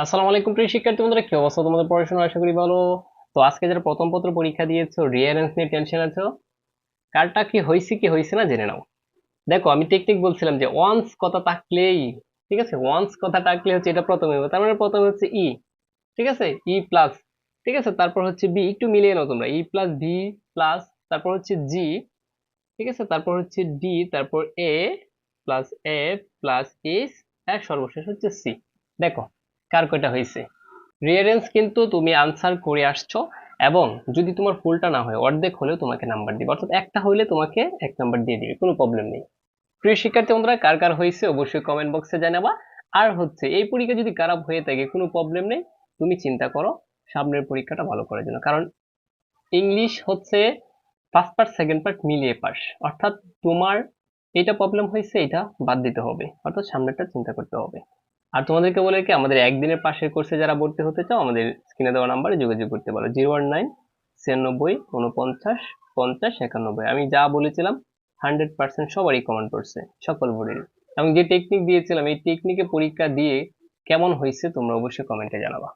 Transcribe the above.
আসসালামু আলাইকুম প্রিয় শিক্ষার্থী বন্ধুরা, কি অবস্থা তোমাদের? পড়াশোনা আশা করি ভালো। তো আজকে যারা প্রথম পত্র পরীক্ষা দিয়েছো, রিয়ারেন্স নিয়ে টেনশন আছো, কারটা কি হয়েছে না জেনে নাও। দেখো, আমি টেকনিক বলছিলাম যে ওয়ান্স কথা থাকলেই, ঠিক আছে, ওয়ান্স কথা থাকলে হচ্ছে এটা প্রথমে হবে, তার মানে প্রথমে হচ্ছে ই, ঠিক আছে, ই প্লাস, ঠিক আছে, তারপর হচ্ছে বি, একটু মিলিয়ে নাও তোমরা, ই প্লাস ভি প্লাস, তারপর হচ্ছে জি, ঠিক আছে, তারপর হচ্ছে ডি, তারপর এ প্লাস এ প্লাস এস, আর সর্বশেষ হচ্ছে সি। দেখো কার কয়টা হয়েছে। রিয়ারেন্স কিন্তু তুমি আনসার করে আসছো, এবং যদি তোমার ফুলটা না হয়, অর্ধেক হলেও তোমাকে নাম্বার দিবে, অর্থাৎ একটা হইলে তোমাকে এক নাম্বার দিয়ে দিবে, কোনো প্রবলেম নেই। প্রিয় শিক্ষার্থী বন্ধুরা, কার কার হয়েছে অবশ্যই কমেন্ট বক্সে জানাবা। আর হচ্ছে এই পরীক্ষা যদি খারাপ হয়ে থাকে, কোনো প্রবলেম নেই, তুমি চিন্তা করো সামনের পরীক্ষাটা ভালো করার জন্য, কারণ ইংলিশ হচ্ছে ফার্স্ট পার্ট সেকেন্ড পার্ট মিলিয়ে পাস, অর্থাৎ তোমার এটা প্রবলেম হয়েছে, এটা বাদ দিতে হবে, অর্থাৎ সামনেরটা চিন্তা করতে হবে। আর তোমাদেরকে বলে কি, আমাদের একদিনের পাশের কোর্সে যারা ভর্তি হতে চাও, আমাদের স্ক্রিনে দেওয়া নাম্বারে যোগাযোগ করতে পারো, 019 96 49 50 91। আমি যা বলেছিলাম 100% সবারই কমেন্ট করছে, সকল বোর্ডের। এবং যে টেকনিক দিয়েছিলাম, এই টেকনিকে পরীক্ষা দিয়ে কেমন হয়েছে তোমরা অবশ্যই কমেন্টে জানাবা।